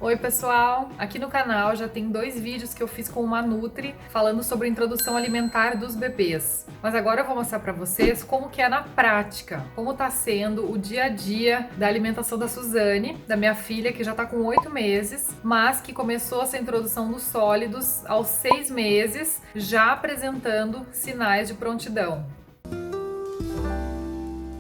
Oi pessoal, aqui no canal já tem 2 vídeos que eu fiz com uma Nutri falando sobre a introdução alimentar dos bebês. Mas agora eu vou mostrar para vocês como que é na prática, como tá sendo o dia a dia da alimentação da Suzane, da minha filha que já tá com 8 meses, mas que começou essa introdução dos sólidos aos 6 meses, já apresentando sinais de prontidão.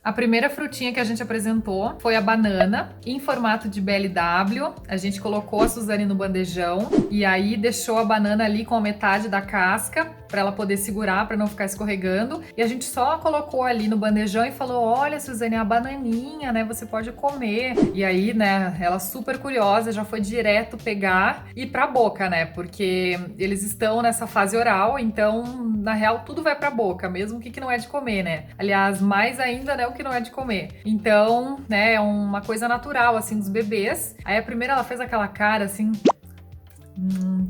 A primeira frutinha que a gente apresentou foi a banana, em formato de BLW. A gente colocou a Suzane no bandejão e aí deixou a banana ali com a metade da casca para ela poder segurar, para não ficar escorregando. E a gente só colocou ali no bandejão e falou: olha, Suzane, é a bananinha, né? Você pode comer. E aí, né, ela super curiosa, já foi direto pegar e ir pra boca, né? Porque eles estão nessa fase oral, então, na real, tudo vai pra boca, mesmo o que não é de comer, né? Aliás, mais ainda, né, o que não é de comer. Então, né, é uma coisa natural, assim, dos bebês. Aí a primeira ela fez aquela cara, assim...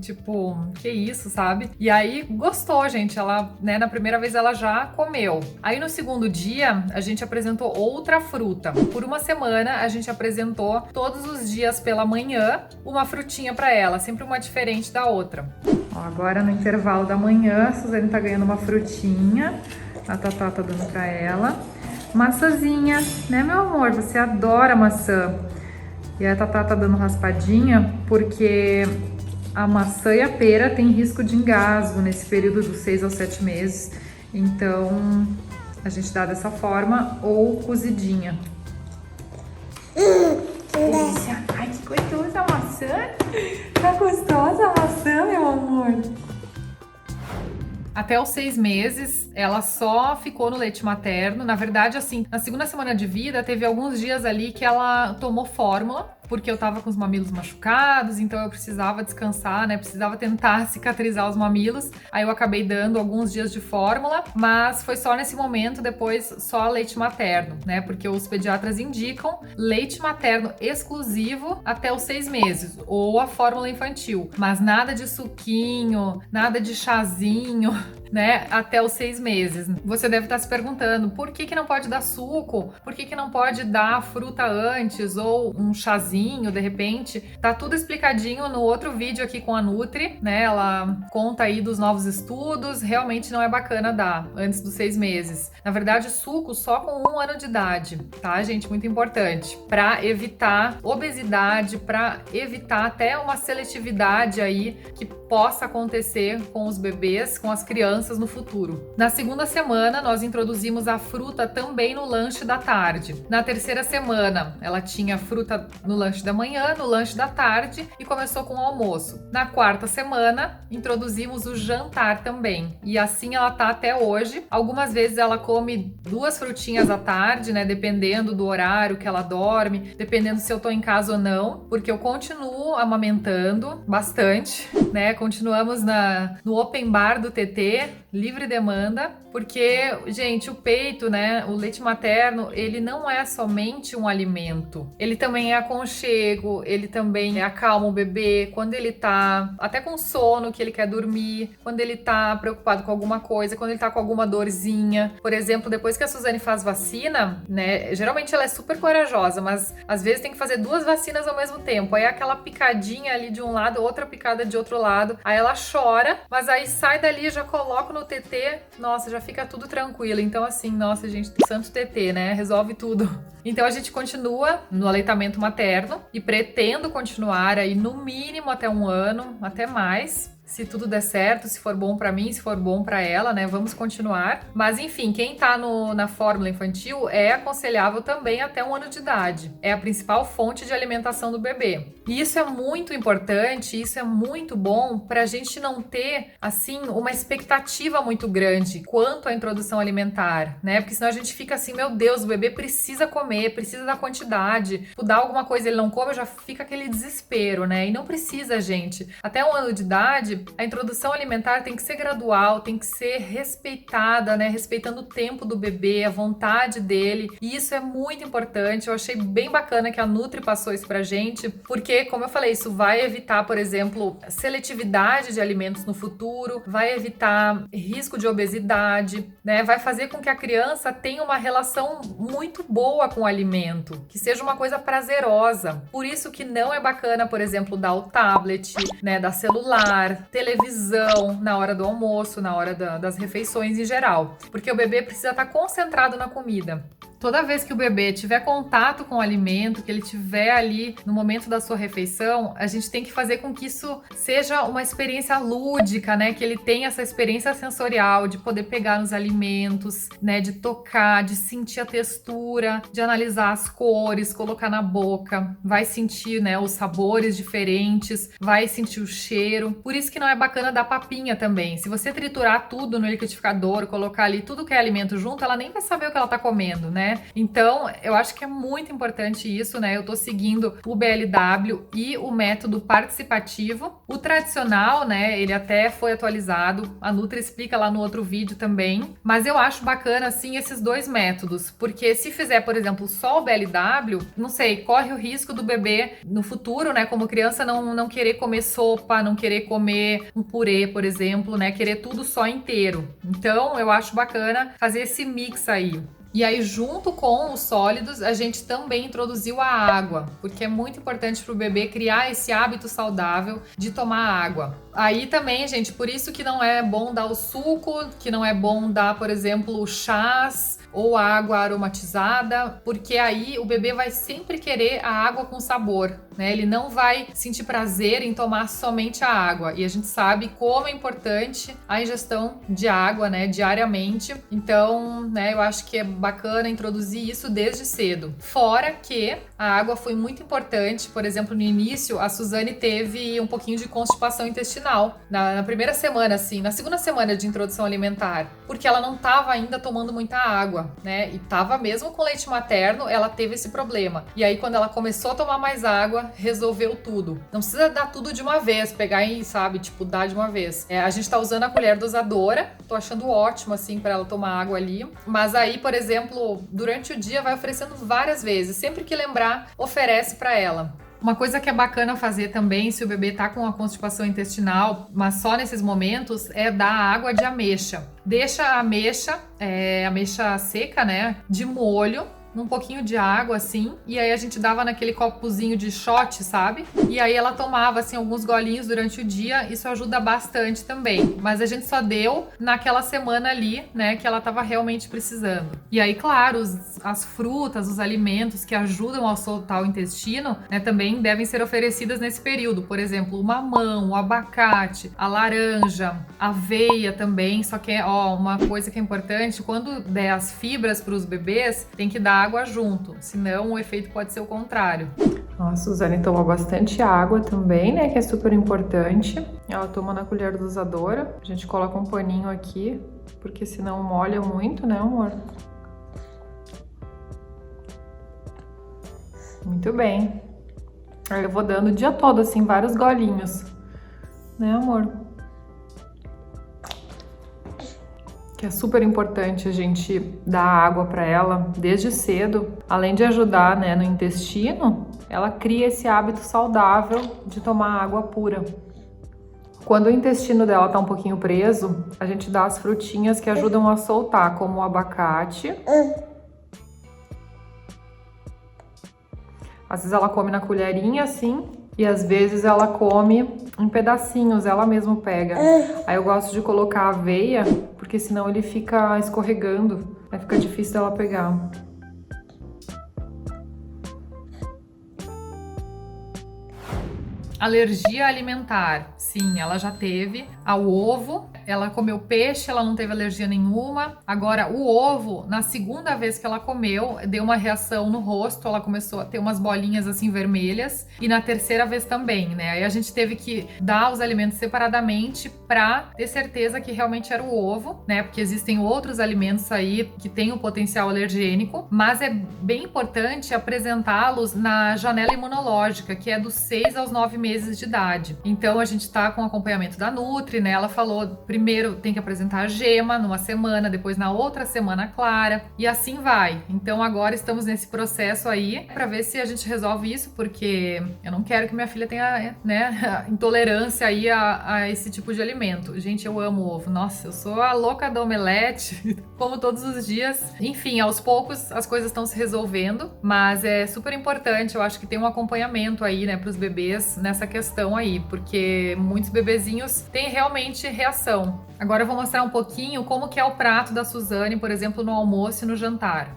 tipo, que isso, sabe? E aí gostou, gente. Ela, né, na primeira vez ela já comeu. Aí no segundo dia, a gente apresentou outra fruta. Por uma semana, a gente apresentou todos os dias pela manhã uma frutinha pra ela, sempre uma diferente da outra. Ó, agora no intervalo da manhã, a Suzane tá ganhando uma frutinha. A Tatá tá dando pra ela. Maçãzinha, né, meu amor? Você adora maçã. E a Tatá tá dando raspadinha porque a maçã e a pera têm risco de engasgo nesse período dos 6 aos 7 meses. Então, a gente dá dessa forma ou cozidinha. Delícia! Ai, que gostosa a maçã! Tá gostosa a maçã, meu amor! Até os 6 meses, ela só ficou no leite materno. Na verdade, assim, na segunda semana de vida, teve alguns dias ali que ela tomou fórmula, porque eu tava com os mamilos machucados, então eu precisava descansar, né? Precisava tentar cicatrizar os mamilos. Aí eu acabei dando alguns dias de fórmula, mas foi só nesse momento, depois só leite materno, né? Porque os pediatras indicam leite materno exclusivo até os 6 meses, ou a fórmula infantil. Mas nada de suquinho, nada de chazinho, né, até os 6 meses. Você deve estar se perguntando, por que não pode dar suco? Por que não pode dar fruta antes? Ou um chazinho, de repente? Tá tudo explicadinho no outro vídeo aqui com a Nutri, né? Ela conta aí dos novos estudos. Realmente não é bacana dar antes dos 6 meses. Na verdade, suco só com 1 ano de idade, tá, gente? Muito importante. Para evitar obesidade, para evitar até uma seletividade aí que possa acontecer com os bebês, com as crianças no futuro. Na segunda semana, nós introduzimos a fruta também no lanche da tarde. Na terceira semana, ela tinha fruta no lanche da manhã, no lanche da tarde e começou com o almoço. Na quarta semana, introduzimos o jantar também. E assim ela tá até hoje. Algumas vezes ela come 2 frutinhas à tarde, né? Dependendo do horário que ela dorme, dependendo se eu tô em casa ou não, porque eu continuo amamentando bastante, né? Continuamos no open bar do TT, livre demanda, porque, gente, o peito, né, o leite materno, ele não é somente um alimento. Ele também é aconchego, ele também acalma o bebê quando ele tá até com sono, que ele quer dormir, quando ele tá preocupado com alguma coisa, quando ele tá com alguma dorzinha. Por exemplo, depois que a Suzane faz vacina, né, geralmente ela é super corajosa, mas às vezes tem que fazer 2 vacinas ao mesmo tempo. Aí é aquela picadinha ali de um lado, outra picada de outro lado. Aí ela chora, mas aí sai dali e já coloca no TT. Nossa, já fica tudo tranquilo. Então, assim, nossa, gente, santo TT, né? Resolve tudo. Então, a gente continua no aleitamento materno e pretendo continuar aí no mínimo até 1 ano, até mais. Se tudo der certo, se for bom pra mim, se for bom pra ela, né? Vamos continuar. Mas enfim, quem tá na fórmula infantil é aconselhável também até 1 ano de idade. É a principal fonte de alimentação do bebê. E isso é muito importante, isso é muito bom pra gente não ter, assim, uma expectativa muito grande quanto à introdução alimentar, né? Porque senão a gente fica assim, meu Deus, o bebê precisa comer, precisa da quantidade. Dar alguma coisa ele não come, já fica aquele desespero, né? E não precisa, gente. Até 1 ano de idade, verdade, a introdução alimentar tem que ser gradual, tem que ser respeitada, né? Respeitando o tempo do bebê, a vontade dele. E isso é muito importante. Eu achei bem bacana que a Nutri passou isso pra gente, porque, como eu falei, isso vai evitar, por exemplo, seletividade de alimentos no futuro, vai evitar risco de obesidade, né? Vai fazer com que a criança tenha uma relação muito boa com o alimento, que seja uma coisa prazerosa. Por isso que não é bacana, por exemplo, dar o tablet, né, dar celular, televisão na hora do almoço, na hora das refeições em geral, porque o bebê precisa estar concentrado na comida. Toda vez que o bebê tiver contato com o alimento, que ele tiver ali no momento da sua refeição, a gente tem que fazer com que isso seja uma experiência lúdica, né? Que ele tenha essa experiência sensorial de poder pegar nos alimentos, né? De tocar, de sentir a textura, de analisar as cores, colocar na boca, vai sentir, né, os sabores diferentes, vai sentir o cheiro. Por isso que não é bacana dar papinha também. Se você triturar tudo no liquidificador, colocar ali tudo que é alimento junto, ela nem vai saber o que ela tá comendo, né? Então, eu acho que é muito importante isso, né? Eu tô seguindo o BLW e o método participativo. O tradicional, né? Ele até foi atualizado. A Nutri explica lá no outro vídeo também. Mas eu acho bacana, assim, esses dois métodos. Porque se fizer, por exemplo, só o BLW, não sei, corre o risco do bebê no futuro, né? Como criança, não querer comer sopa, não querer comer um purê, por exemplo, né? Querer tudo só inteiro. Então, eu acho bacana fazer esse mix aí. E aí, junto com os sólidos, a gente também introduziu a água, porque é muito importante para o bebê criar esse hábito saudável de tomar água. Aí também, gente, por isso que não é bom dar o suco, que não é bom dar, por exemplo, chás ou água aromatizada, porque aí o bebê vai sempre querer a água com sabor, né? Ele não vai sentir prazer em tomar somente a água. E a gente sabe como é importante a ingestão de água, né, diariamente. Então, né, eu acho que é bacana introduzir isso desde cedo. Fora que a água foi muito importante, por exemplo, no início, a Suzane teve um pouquinho de constipação intestinal. Na primeira semana, assim, na segunda semana de introdução alimentar, porque ela não estava ainda tomando muita água, né? E tava mesmo com leite materno, ela teve esse problema. E aí, quando ela começou a tomar mais água, resolveu tudo. Não precisa dar tudo de uma vez, pegar e, sabe, tipo, dar de uma vez. A gente tá usando a colher dosadora, tô achando ótimo, assim, pra ela tomar água ali. Mas aí, por exemplo, durante o dia vai oferecendo várias vezes. Sempre que lembrar, oferece pra ela. Uma coisa que é bacana fazer também, se o bebê tá com a constipação intestinal, mas só nesses momentos, é dar água de ameixa. Deixa a ameixa seca, né, de molho, num pouquinho de água, assim, e aí a gente dava naquele copozinho de shot, sabe? E aí ela tomava, assim, alguns golinhos durante o dia, isso ajuda bastante também. Mas a gente só deu naquela semana ali, né, que ela tava realmente precisando. E aí, claro, as frutas, os alimentos que ajudam a soltar o intestino, né, também devem ser oferecidas nesse período. Por exemplo, o mamão, o abacate, a laranja, a aveia também, só que, ó, uma coisa que é importante, quando der as fibras para os bebês, tem que dar água junto, senão o efeito pode ser o contrário. A Suzane tomou bastante água também, né, que é super importante. Ela toma na colher dosadora. A gente coloca um paninho aqui, porque senão molha muito, né, amor? Muito bem. Aí eu vou dando o dia todo, assim, vários golinhos, né, amor? Que é super importante a gente dar água para ela desde cedo. Além de ajudar, né, no intestino, ela cria esse hábito saudável de tomar água pura. Quando o intestino dela tá um pouquinho preso, a gente dá as frutinhas que ajudam a soltar, como o abacate. Às vezes ela come na colherinha, assim, e às vezes ela come em pedacinhos, ela mesma pega. Aí eu gosto de colocar aveia, porque senão ele fica escorregando, aí fica difícil dela pegar. Alergia alimentar, sim, ela já teve. Ao ovo, ela comeu peixe, ela não teve alergia nenhuma. Agora, o ovo, na segunda vez que ela comeu, deu uma reação no rosto, ela começou a ter umas bolinhas assim vermelhas. E na terceira vez também, né? Aí a gente teve que dar os alimentos separadamente pra ter certeza que realmente era o ovo, né? Porque existem outros alimentos aí que têm o potencial alergênico, mas é bem importante apresentá-los na janela imunológica, que é dos 6 aos 9 meses meses de idade. Então a gente tá com acompanhamento da Nutri, né? Ela falou, primeiro tem que apresentar a gema numa semana, depois na outra semana a clara, e assim vai. Então agora estamos nesse processo aí para ver se a gente resolve isso, porque eu não quero que minha filha tenha, né, intolerância aí a esse tipo de alimento. Gente, eu amo ovo. Nossa, eu sou a louca da omelete, como todos os dias. Enfim, aos poucos as coisas estão se resolvendo, mas é super importante, eu acho que tem um acompanhamento aí, né, para os bebês nessa questão aí, porque muitos bebezinhos têm realmente reação. Agora eu vou mostrar um pouquinho como que é o prato da Suzane, por exemplo, no almoço e no jantar.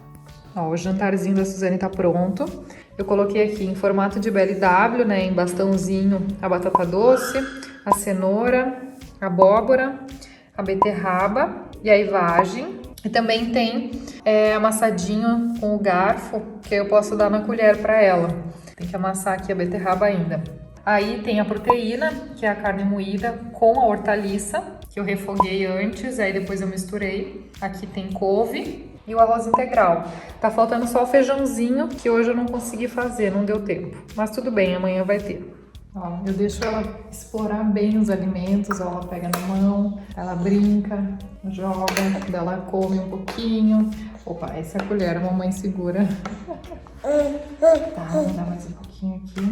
Ó, o jantarzinho da Suzane tá pronto. Eu coloquei aqui em formato de BLW, né, em bastãozinho, a batata doce, a cenoura, a abóbora, a beterraba e a vagem. E também tem amassadinho com o garfo, que eu posso dar na colher para ela. Tem que amassar aqui a beterraba ainda. Aí tem a proteína, que é a carne moída com a hortaliça, que eu refoguei antes, aí depois eu misturei. Aqui tem couve e o arroz integral. Tá faltando só o feijãozinho, que hoje eu não consegui fazer, não deu tempo. Mas tudo bem, amanhã vai ter. Ó, eu deixo ela explorar bem os alimentos, ó, ela pega na mão, ela brinca, joga, ela come um pouquinho. Opa, essa é a colher, a mamãe segura. Tá, vou dar mais um pouquinho aqui.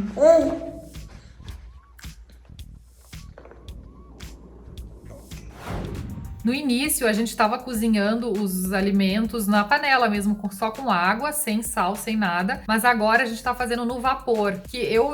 No início, a gente estava cozinhando os alimentos na panela mesmo, só com água, sem sal, sem nada. Mas agora a gente tá fazendo no vapor.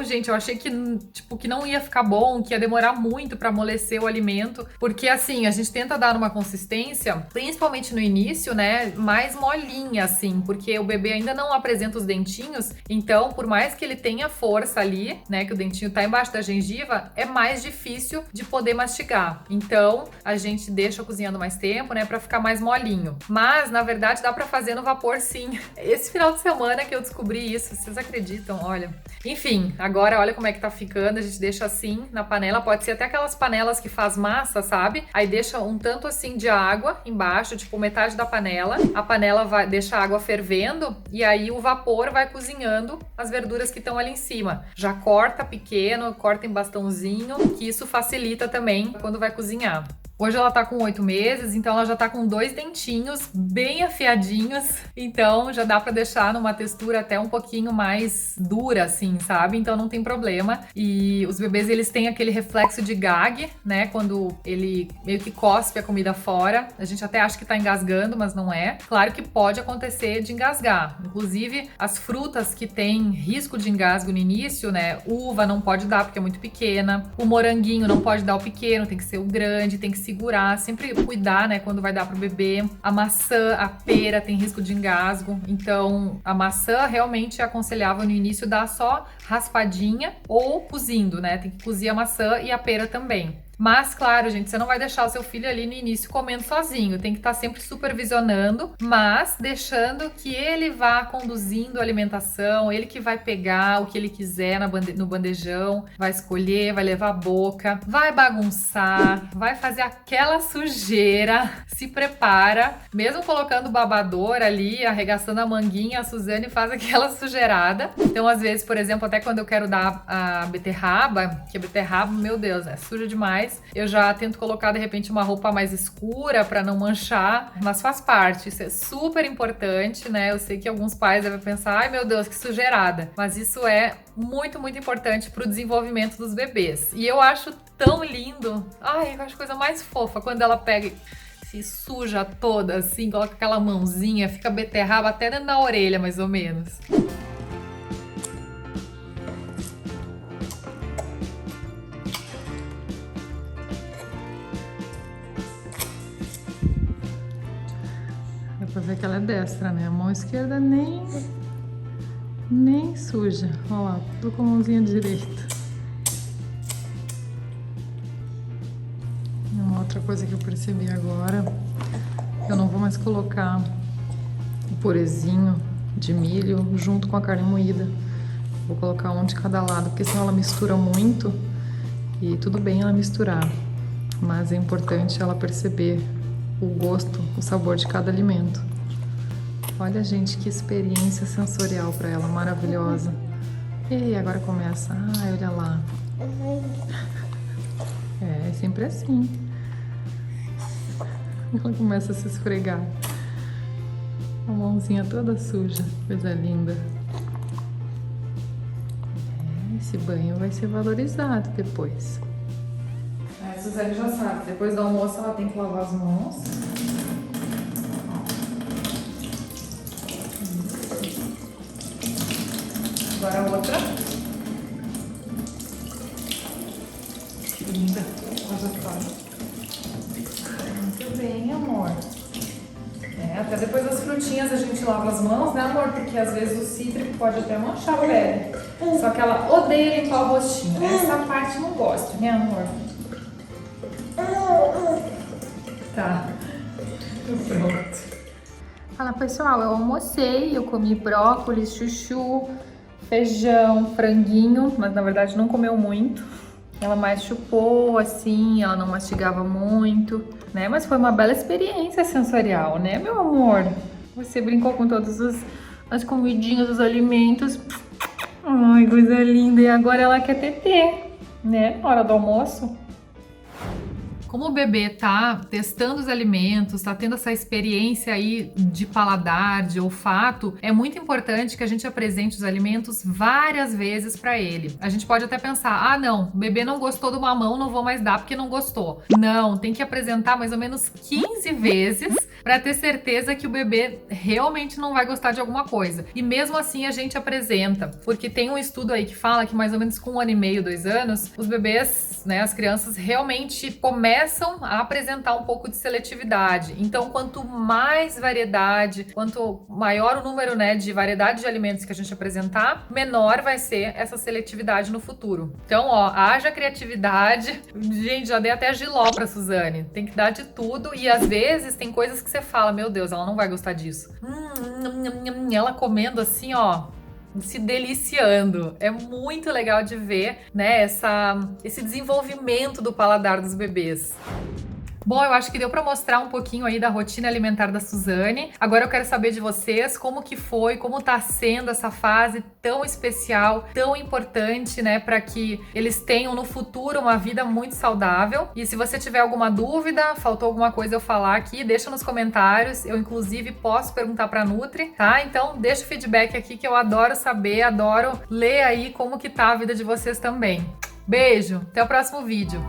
Gente, eu achei que, tipo, que não ia ficar bom, que ia demorar muito para amolecer o alimento. Porque, assim, a gente tenta dar uma consistência, principalmente no início, né, mais molinha, assim. Porque o bebê ainda não apresenta os dentinhos. Então, por mais que ele tenha força ali, né, que o dentinho tá embaixo da gengiva, é mais difícil de poder mastigar. Então, a gente deixa cozinhando mais tempo, né, pra ficar mais molinho. Mas, na verdade, dá pra fazer no vapor sim. Esse final de semana que eu descobri isso, vocês acreditam? Olha. Enfim, agora olha como é que tá ficando, a gente deixa assim na panela, pode ser até aquelas panelas que faz massa, sabe? Aí deixa um tanto assim de água embaixo, tipo metade da panela. A panela deixa a água fervendo e aí o vapor vai cozinhando as verduras que estão ali em cima. Já corta pequeno, corta em bastãozinho, que isso facilita também quando vai cozinhar. Hoje ela tá com 8 meses, então ela já tá com 2 dentinhos bem afiadinhos, então já dá pra deixar numa textura até um pouquinho mais dura, assim, sabe? Então não tem problema. E os bebês, eles têm aquele reflexo de gag, né? Quando ele meio que cospe a comida fora. A gente até acha que tá engasgando, mas não é. Claro que pode acontecer de engasgar. Inclusive, as frutas que têm risco de engasgo no início, né? Uva não pode dar porque é muito pequena. O moranguinho não pode dar o pequeno, tem que ser o grande, tem que segurar, sempre cuidar, né, quando vai dar pro bebê. A maçã, a pera tem risco de engasgo, então a maçã realmente é aconselhável no início dar só raspadinha ou cozindo, né, tem que cozir a maçã e a pera também. Mas, claro, gente, você não vai deixar o seu filho ali no início comendo sozinho. Tem que estar sempre supervisionando, mas deixando que ele vá conduzindo a alimentação, ele que vai pegar o que ele quiser no bandejão, vai escolher, vai levar a boca, vai bagunçar, vai fazer aquela sujeira, se prepara. Mesmo colocando o babador ali, arregaçando a manguinha, a Suzane faz aquela sujeirada. Então, às vezes, por exemplo, até quando eu quero dar a beterraba, que a beterraba, meu Deus, é suja demais. Eu já tento colocar, de repente, uma roupa mais escura para não manchar, mas faz parte, isso é super importante, né? Eu sei que alguns pais devem pensar, ai meu Deus, que sujeirada, mas isso é muito, muito importante para o desenvolvimento dos bebês. E eu acho tão lindo, ai, eu acho a coisa mais fofa quando ela pega, se suja toda assim, coloca aquela mãozinha, fica beterraba até dentro da orelha, mais ou menos. Pra ver que ela é destra, né? A mão esquerda nem suja. Olha lá, tudo com a mãozinha direita. Uma outra coisa que eu percebi agora, eu não vou mais colocar o purezinho de milho junto com a carne moída. Vou colocar um de cada lado, porque senão ela mistura muito. E tudo bem ela misturar, mas é importante ela perceber o gosto, o sabor de cada alimento. Olha, gente, que experiência sensorial para ela, maravilhosa. E agora começa. Ai, olha lá. sempre assim. Ela começa a se esfregar. A mãozinha toda suja, coisa linda. Esse banho vai ser valorizado depois. A Suzane já sabe, depois do almoço ela tem que lavar as mãos. Agora a outra. Que linda. Olha só. Muito bem, amor. Até depois das frutinhas a gente lava as mãos, né, amor? Porque às vezes o cítrico pode até manchar a pele. Só que ela odeia limpar o rostinho. Essa parte não gosta, né, amor? Tá. Pronto. Fala, pessoal, eu almocei, eu comi brócolis, chuchu, feijão, franguinho, mas na verdade não comeu muito. Ela mais chupou, assim, ela não mastigava muito, né? Mas foi uma bela experiência sensorial, né, meu amor? Você brincou com todas as comidinhas, os alimentos. Ai, coisa linda. E agora ela quer tetê, né? Na hora do almoço. Como o bebê tá testando os alimentos, tá tendo essa experiência aí de paladar, de olfato, é muito importante que a gente apresente os alimentos várias vezes para ele. A gente pode até pensar, ah não, o bebê não gostou do mamão, não vou mais dar porque não gostou. Não, tem que apresentar mais ou menos 15 vezes para ter certeza que o bebê realmente não vai gostar de alguma coisa. E mesmo assim a gente apresenta, porque tem um estudo aí que fala que mais ou menos com 1 ano e meio, 2 anos, os bebês, né, as crianças realmente começam a apresentar um pouco de seletividade. Então, quanto mais variedade, quanto maior o número, né, de variedade de alimentos que a gente apresentar, menor vai ser essa seletividade no futuro. Então, ó, haja criatividade. Gente, já dei até giló pra Suzane. Tem que dar de tudo e às vezes tem coisas que você fala, meu Deus, ela não vai gostar disso. Ela comendo assim, ó, se deliciando. É muito legal de ver, né, esse desenvolvimento do paladar dos bebês. Bom, eu acho que deu para mostrar um pouquinho aí da rotina alimentar da Suzane. Agora eu quero saber de vocês como que foi, como tá sendo essa fase tão especial, tão importante, né, para que eles tenham no futuro uma vida muito saudável. E se você tiver alguma dúvida, faltou alguma coisa eu falar aqui, deixa nos comentários. Eu inclusive posso perguntar para Nutri, tá? Então deixa o feedback aqui que eu adoro saber, adoro ler aí como que tá a vida de vocês também. Beijo, até o próximo vídeo.